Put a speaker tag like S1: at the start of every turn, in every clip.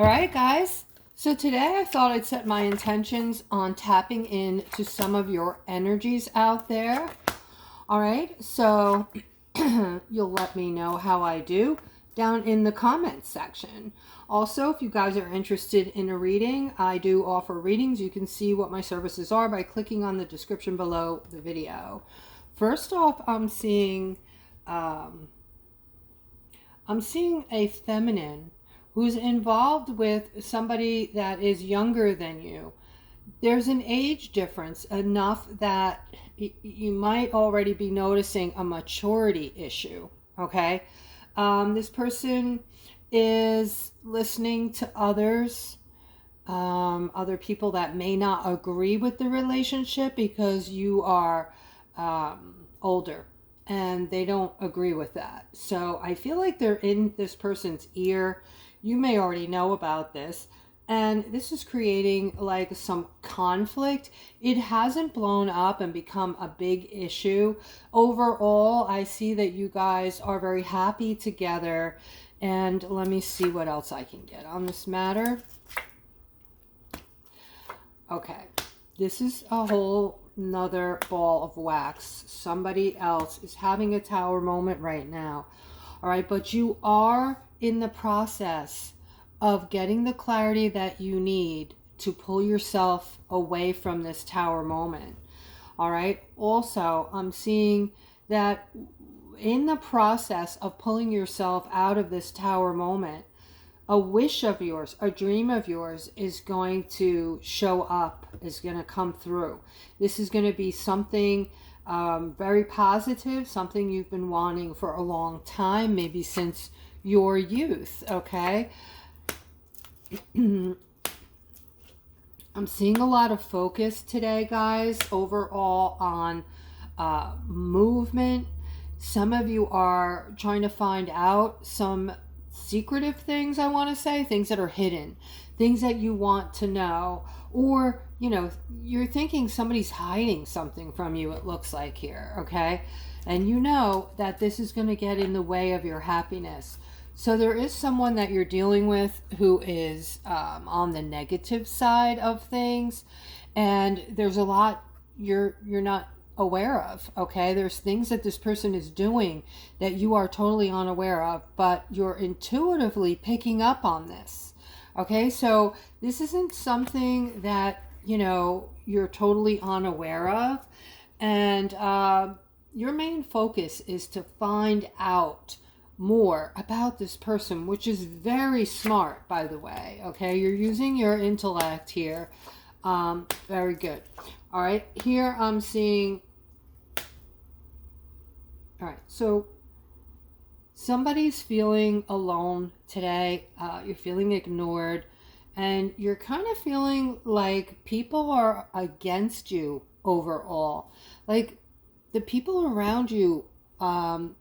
S1: All right, guys. So today I thought I'd set my intentions on tapping into some of your energies out there. All right, so you'll let me know how I do down in the comments section. Also, if you guys are interested in a reading, I do offer readings. You can see what my services are by clicking on the description below the video. First off, I'm seeing a feminine who's involved with somebody that is younger than you. There's an age difference enough that you might already be noticing a maturity issue, okay? This person is listening to others, other people that may not agree with the relationship because you are older and they don't agree with that. So I feel like they're in this person's ear. You may already know about this. And this is creating like some conflict. It hasn't blown up and become a big issue. Overall, I see that you guys are very happy together. And let me see what else I can get on this matter. Okay, this is a whole nother ball of wax. Somebody else is having a tower moment right now. All right, but you are in the process of getting the clarity that you need to pull yourself away from this tower moment. All right. Also, I'm seeing that in the process of pulling yourself out of this tower moment, a wish of yours, a dream of yours is going to show up, is going to come through. This is going to be something very positive, something you've been wanting for a long time, maybe since your youth, okay? I'm seeing a lot of focus today, guys, overall on movement. Some of you are trying to find out some secretive things, I want to say, things that are hidden, things that you want to know, or, you know, you're thinking somebody's hiding something from you, it looks like here, okay? And you know that this is going to get in the way of your happiness. So there is someone that you're dealing with who is on the negative side of things, and there's a lot you're not aware of, okay? There's things that this person is doing that you are totally unaware of, but you're intuitively picking up on this, okay? So this isn't something that, you know, you're totally unaware of, and your main focus is to find out more about this person, which is very smart, by the way, okay? You're using your intellect here. Very good. All right, here I'm seeing, all right, so somebody's feeling alone today. You're feeling ignored, and you're kind of feeling like people are against you overall. Like the people around you,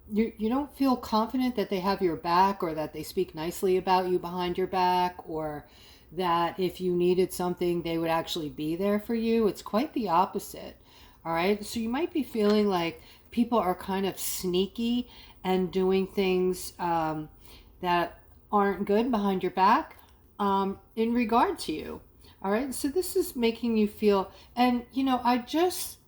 S1: you don't feel confident that they have your back, or that they speak nicely about you behind your back, or that if you needed something they would actually be there for you. It's quite the opposite. All right, so you might be feeling like people are kind of sneaky and doing things that aren't good behind your back in regard to you. All right, so this is making you feel, and you know, I just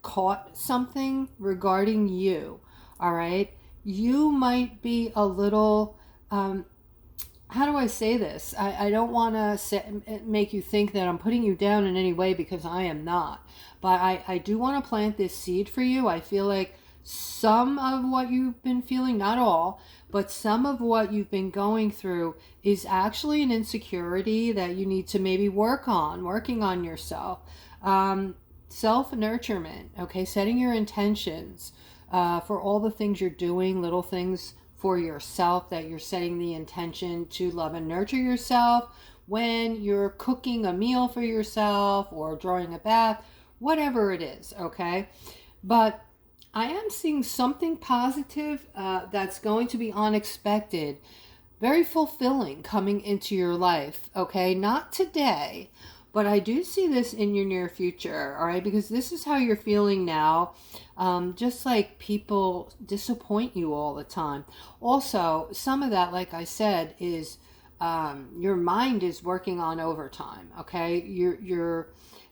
S1: caught something regarding you. All right, you might be a little how do I say this? I don't want to make you think that I'm putting you down in any way, because I am not, but I do want to plant this seed for you. I feel like some of what you've been feeling, not all, but some of what you've been going through is actually an insecurity that you need to maybe working on yourself. Self-nurturement, okay? Setting your intentions for all the things you're doing, little things for yourself, that you're setting the intention to love and nurture yourself when you're cooking a meal for yourself or drawing a bath, whatever it is, okay? But I am seeing something positive that's going to be unexpected, very fulfilling coming into your life, okay? Not today, but I do see this in your near future, all right? Because this is how you're feeling now. Just like people disappoint you all the time. Also, some of that, like I said, is your mind is working on overtime. Okay,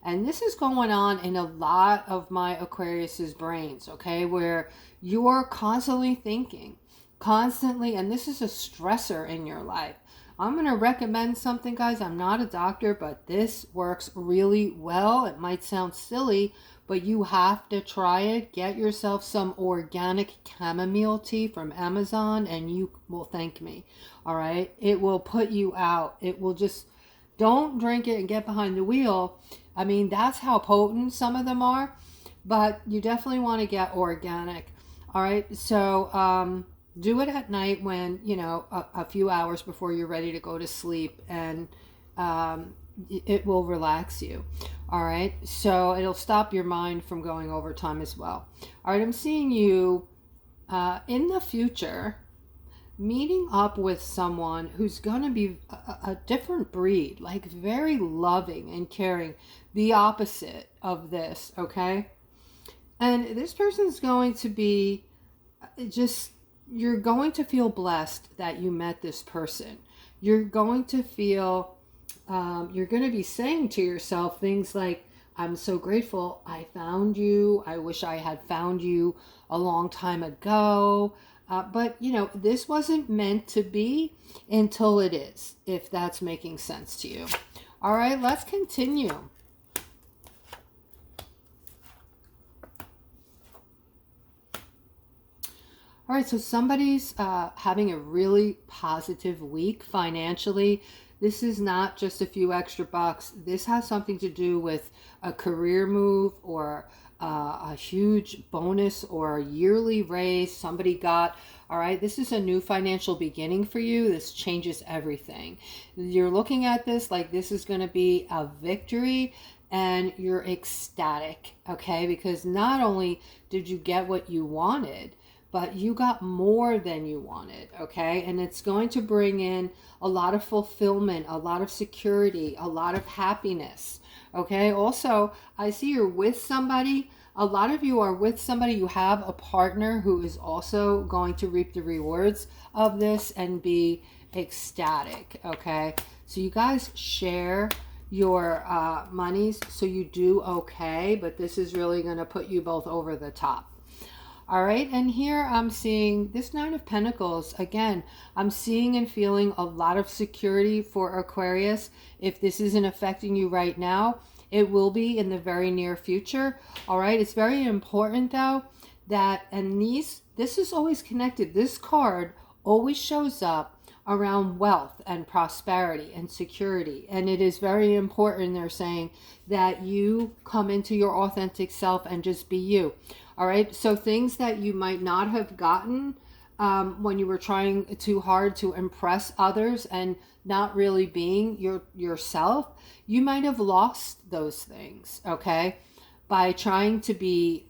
S1: and this is going on in a lot of my Aquarius's brains. Okay, where you're constantly thinking, constantly, and this is a stressor in your life. I'm going to recommend something, guys. I'm not a doctor, but this works really well. It might sound silly, but you have to try it. Get yourself some organic chamomile tea from Amazon and you will thank me. All right. It will put you out. It will just, don't drink it and get behind the wheel. I mean, that's how potent some of them are, but you definitely want to get organic. All right. So, do it at night when, you know, a few hours before you're ready to go to sleep, and it will relax you. All right. So it'll stop your mind from going overtime as well. All right. I'm seeing you in the future meeting up with someone who's going to be a different breed, like very loving and caring, the opposite of this. Okay. And this person's going to be just, you're going to feel blessed that you met this person. You're going to feel, you're going to be saying to yourself things like, I'm so grateful I found you. I wish I had found you a long time ago. But, you know, this wasn't meant to be until it is, if that's making sense to you. All right, let's continue. All right, so somebody's having a really positive week financially. This is not just a few extra bucks. This has something to do with a career move or a huge bonus or a yearly raise somebody got. All right, this is a new financial beginning for you. This changes everything. You're looking at this like this is going to be a victory, and you're ecstatic, okay? Because not only did you get what you wanted, but you got more than you wanted, okay? And it's going to bring in a lot of fulfillment, a lot of security, a lot of happiness, okay? Also, I see you're with somebody. A lot of you are with somebody. You have a partner who is also going to reap the rewards of this and be ecstatic, okay? So you guys share your monies, so you do okay, but this is really going to put you both over the top. All right, and here I'm seeing this Nine of Pentacles. Again, I'm seeing and feeling a lot of security for Aquarius. If this isn't affecting you right now, it will be in the very near future. All right, it's very important though that, and this is always connected. This card always shows up around wealth and prosperity and security. And it is very important, they're saying, that you come into your authentic self and just be you. All right, so things that you might not have gotten when you were trying too hard to impress others and not really being yourself, you might have lost those things, okay? By trying to be,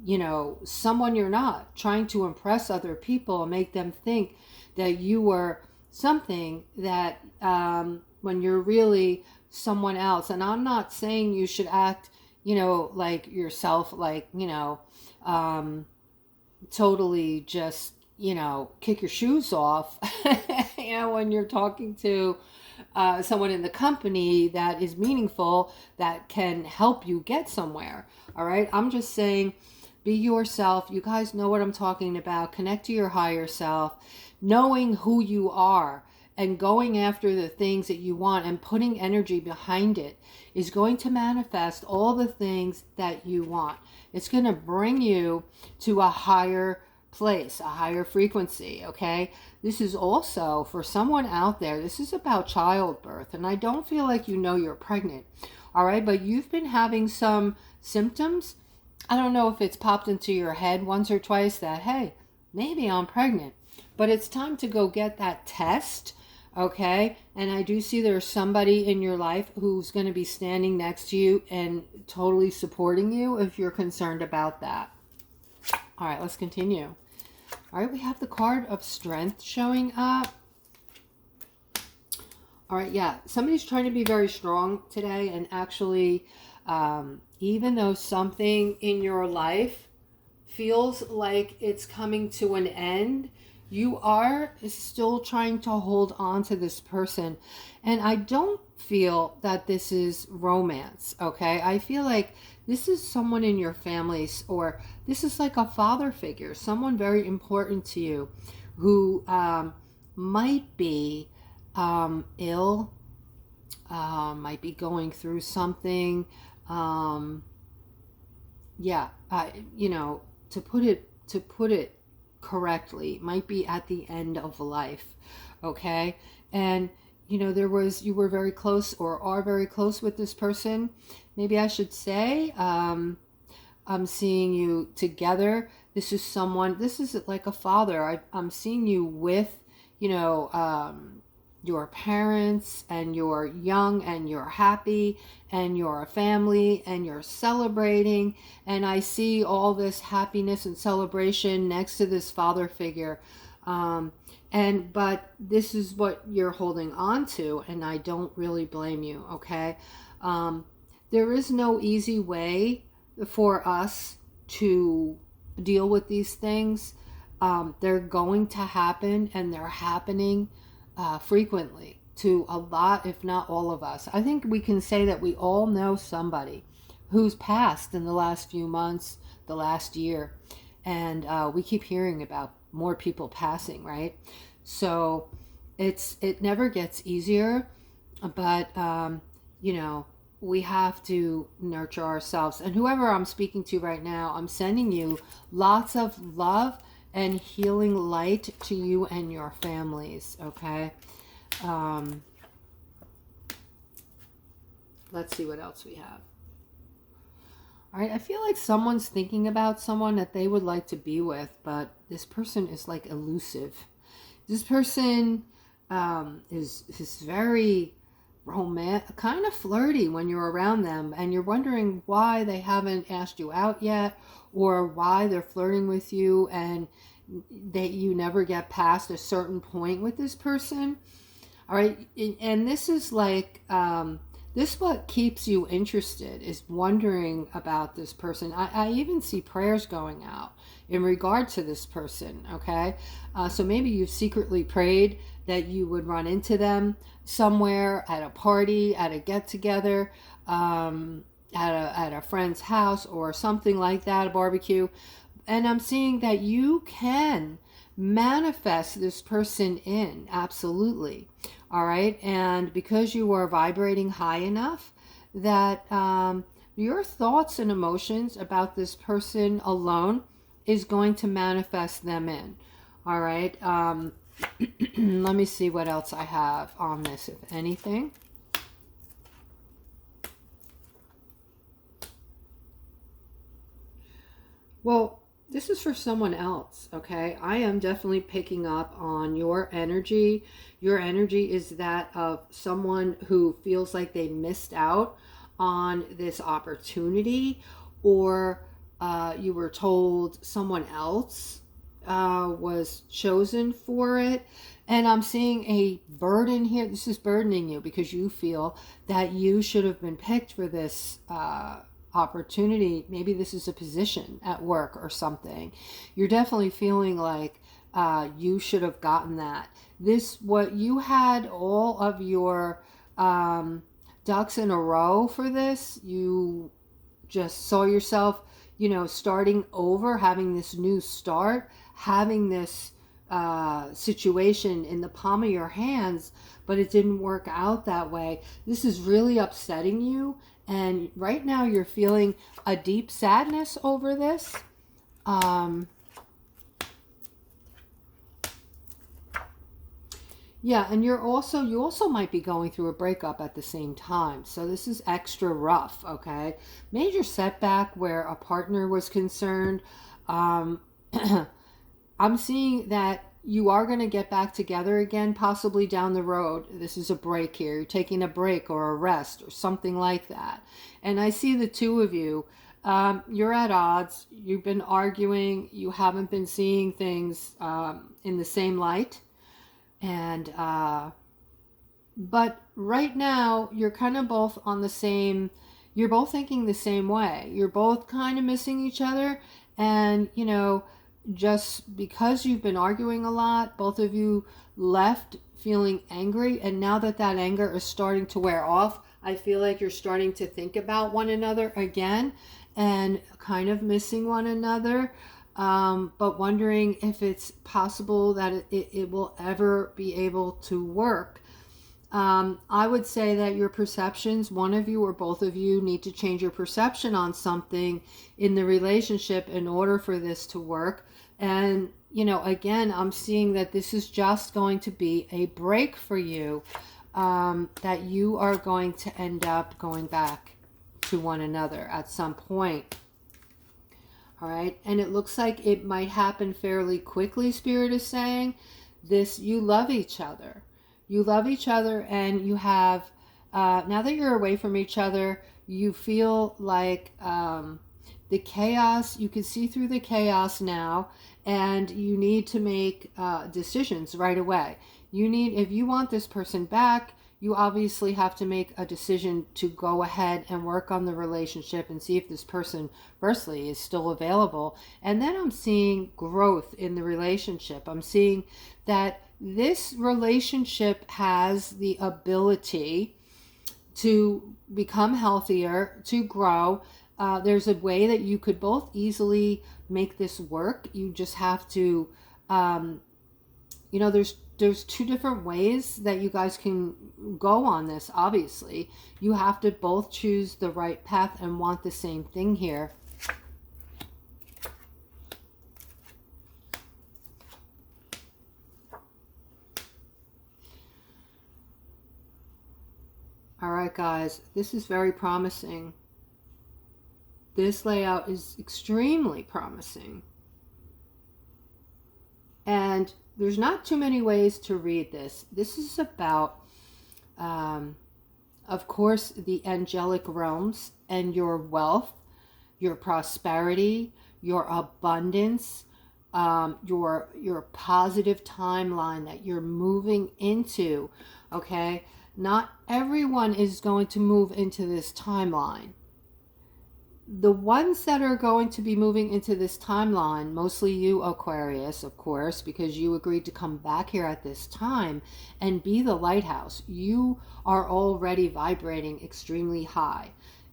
S1: you know, someone you're not, trying to impress other people and make them think that you were something that when you're really someone else. And I'm not saying you should act, you know, like yourself, like, you know, totally just, you know, kick your shoes off, you know, when you're talking to someone in the company that is meaningful, that can help you get somewhere. All right. I'm just saying, be yourself. You guys know what I'm talking about. Connect to your higher self, knowing who you are and going after the things that you want and putting energy behind it is going to manifest all the things that you want. It's going to bring you to a higher place, a higher frequency, okay? This is also, for someone out there, this is about childbirth, and I don't feel like you know you're pregnant, all right? But you've been having some symptoms. I don't know if it's popped into your head once or twice that, hey, maybe I'm pregnant, but it's time to go get that test. Okay, and I do see there's somebody in your life who's going to be standing next to you and totally supporting you if you're concerned about that. All right, let's continue. All right, we have the card of Strength showing up. All right, yeah, somebody's trying to be very strong today, and actually, even though something in your life feels like it's coming to an end, You are still trying to hold on to this person. And I don't feel that this is romance, okay? I feel like this is someone in your family, or this is like a father figure, someone very important to you who might be ill, might be going through something. Um, yeah, you know, to put it correctly, might be at the end of life, okay? And you know, you were very close, or are very close with this person. Maybe I should say, I'm seeing you together. This is someone, this is like a father. I'm seeing you with, you know, your parents, and you're young and you're happy and you're a family and you're celebrating. And I see all this happiness and celebration next to this father figure. But this is what you're holding on to, and I don't really blame you, okay? There is no easy way for us to deal with these things. They're going to happen, and they're happening frequently to a lot, if not all of us. I think we can say that we all know somebody who's passed in the last few months, the last year, and we keep hearing about more people passing, right? So it never gets easier, but you know, we have to nurture ourselves. And whoever I'm speaking to right now, I'm sending you lots of love and healing light to you and your families, okay? Let's see what else we have. All right, I feel like someone's thinking about someone that they would like to be with, but this person is like elusive. This person is very romantic, kind of flirty when you're around them, and you're wondering why they haven't asked you out yet, or why they're flirting with you, and that you never get past a certain point with this person. All right, and this is like this what keeps you interested, is wondering about this person. I even see prayers going out in regard to this person, okay? So maybe you've secretly prayed that you would run into them somewhere, at a party, at a get-together, at a friend's house or something like that, a barbecue. And I'm seeing that you can manifest this person in, absolutely. All right, and because you are vibrating high enough that your thoughts and emotions about this person alone is going to manifest them in. All right, let me see what else I have on this, if anything. Well, this is for someone else, okay? I am definitely picking up on your energy. Your energy is that of someone who feels like they missed out on this opportunity, or you were told someone else was chosen for it. And I'm seeing a burden here. This is burdening you because you feel that you should have been picked for this opportunity. Maybe this is a position at work or something. You're definitely feeling like you should have gotten that. This, what you had all of your ducks in a row for this, you just saw yourself, you know, starting over, having this new start, having this situation in the palm of your hands, but it didn't work out that way. This is really upsetting you, and right now you're feeling a deep sadness over this. Yeah, and you also might be going through a breakup at the same time. So this is extra rough, okay? Major setback where a partner was concerned. I'm seeing that you are going to get back together again, possibly down the road. This is a break here. You're taking a break or a rest or something like that. And I see the two of you. You're at odds. You've been arguing. You haven't been seeing things in the same light. And but right now you're kind of both on the same, you're both thinking the same way. You're both kind of missing each other, and you know, just because you've been arguing a lot, both of you left feeling angry, and now that that anger is starting to wear off, I feel like you're starting to think about one another again and kind of missing one another, but wondering if it's possible that it will ever be able to work. I would say that your perceptions, one of you or both of you, need to change your perception on something in the relationship in order for this to work. And, you know, again, I'm seeing that this is just going to be a break for you, that you are going to end up going back to one another at some point. All right. And it looks like it might happen fairly quickly, Spirit is saying. This, you love each other. You love each other, and you have, now that you're away from each other, you feel like the chaos, you can see through the chaos now, and you need to make decisions right away. You need, if you want this person back, you obviously have to make a decision to go ahead and work on the relationship and see if this person, firstly, is still available. And then I'm seeing growth in the relationship. I'm seeing that this relationship has the ability to become healthier, to grow. There's a way that you could both easily make this work. You just have to, you know, there's two different ways that you guys can go on this. Obviously, you have to both choose the right path and want the same thing here. All right, guys, this is very promising. This layout is extremely promising. And there's not too many ways to read this. This is about, of course, the angelic realms and your wealth, your prosperity, your abundance, your positive timeline that you're moving into, okay? Not everyone is going to move into this timeline. The ones that are going to be moving into this timeline, mostly you, Aquarius, of course, because you agreed to come back here at this time and be the lighthouse. You are already vibrating extremely high.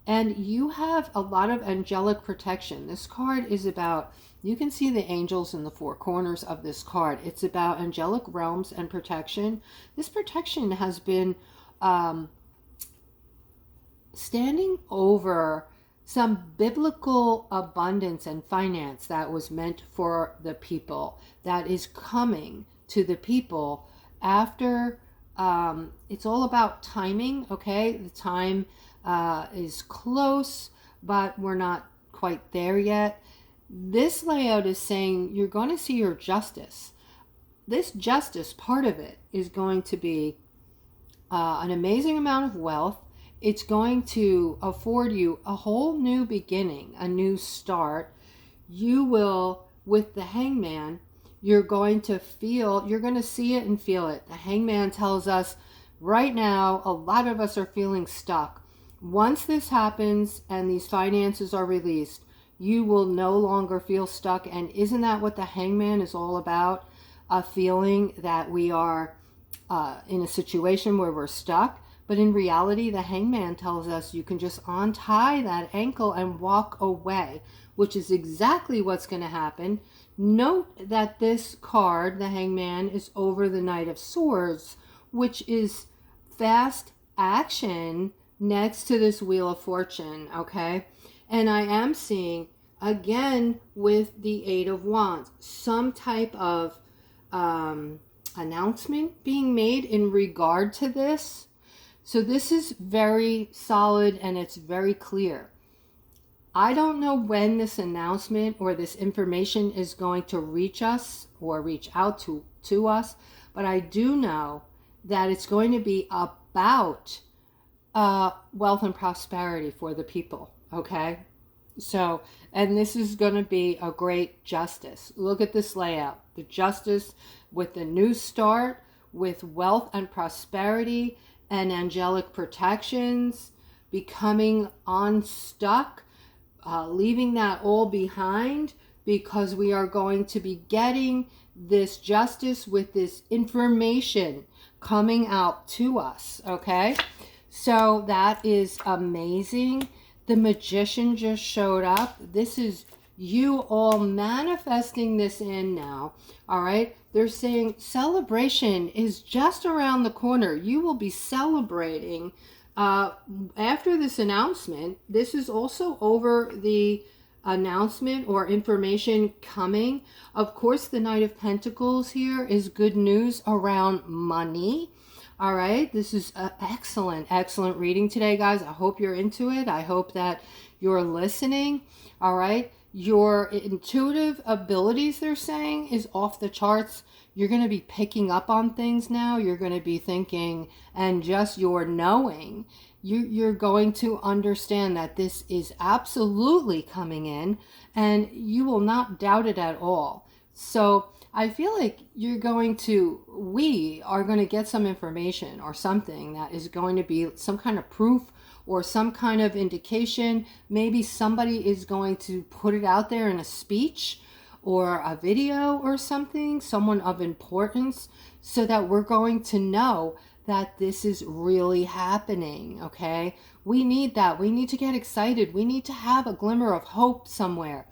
S1: And you have a lot of angelic protection. This card is about, you can see the angels in the four corners of this card. It's about angelic realms and protection. This protection has been standing over some biblical abundance and finance that was meant for the people, that is coming to the people after. It's all about timing, okay? The time is close, but we're not quite there yet. This layout is saying you're going to see your justice. This justice, part of it, is going to be an amazing amount of wealth. It's going to afford you a whole new beginning, a new start. You will, with the Hangman, you're going to feel, you're going to see it and feel it. The Hangman tells us right now, a lot of us are feeling stuck. Once this happens and these finances are released, you will no longer feel stuck. And isn't that what the Hangman is all about? A feeling that we are in a situation where we're stuck. But in reality, the Hangman tells us you can just untie that ankle and walk away, which is exactly what's going to happen. Note that this card, the Hangman, is over the Knight of Swords, which is fast action next to this Wheel of Fortune, okay? And I am seeing, again, with the Eight of Wands, some type of announcement being made in regard to this. So this is very solid and it's very clear. I don't know when this announcement or this information is going to reach us or reach out to us, but I do know that it's going to be about wealth and prosperity for the people, okay? So, and this is going to be a great justice. Look at this layout. The justice with the new start, with wealth and prosperity and angelic protections, becoming unstuck, leaving that all behind, because we are going to be getting this justice with this information coming out to us, okay? So that is amazing. The Magician just showed up. This is you all manifesting this in now, all right? They're saying celebration is just around the corner. You will be celebrating after this announcement. This is also over the announcement or information coming. Of course, the Knight of Pentacles here is good news around money. All right, this is an excellent reading today, guys. I hope you're into it. I hope that you're listening. All right, your intuitive abilities, they're saying, is off the charts. You're going to be picking up on things now. You're going to be thinking, and just your knowing, you're going to understand that this is absolutely coming in, and you will not doubt it at all. So I feel like we are going to get some information or something that is going to be some kind of proof or some kind of indication. Maybe somebody is going to put it out there in a speech or a video or something, someone of importance, so that we're going to know that this is really happening, okay? We need that. We need to get excited. We need to have a glimmer of hope somewhere,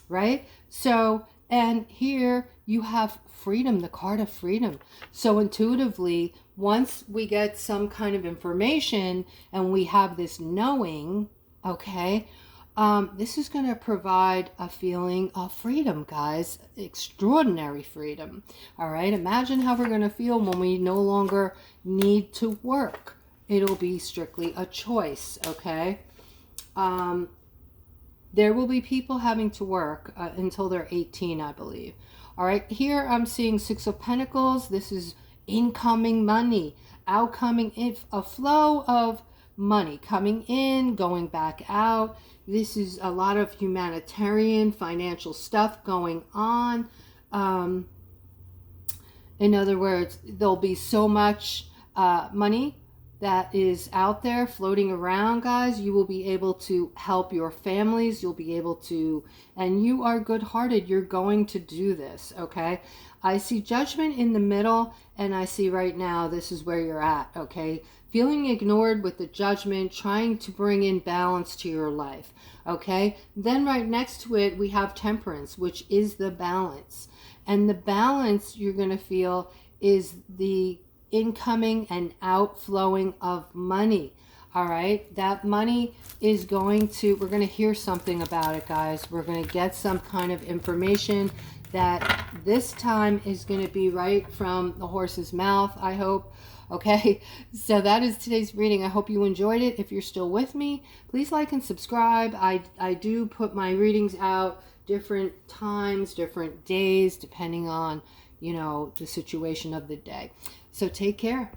S1: right? So, and here you have freedom, the card of freedom. So intuitively, once we get some kind of information and we have this knowing, okay, this is going to provide a feeling of freedom, guys. Extraordinary freedom. All right. Imagine how we're going to feel when we no longer need to work. It'll be strictly a choice. Okay. There will be people having to work until they're 18, I believe. All right. Here I'm seeing Six of Pentacles. This is incoming money, outcoming, a flow of money coming in, going back out. This is a lot of humanitarian, financial stuff going on. In other words, there'll be so much money that is out there floating around, guys. You will be able to help your families. You'll be able to, and you are good-hearted. You're going to do this, okay? I see Judgment in the middle, and I see right now this is where you're at, okay? Feeling ignored with the Judgment, trying to bring in balance to your life, okay? Then right next to it, we have Temperance, which is the balance. And the balance you're going to feel is the incoming and outflowing of money. All right, that money is going to, we're going to hear something about it, guys. We're going to get some kind of information that this time is going to be right from the horse's mouth, I hope. Okay, so that is today's reading. I hope you enjoyed it. If you're still with me, please like and subscribe. I do put my readings out different times, different days, depending on, you know, the situation of the day. So take care.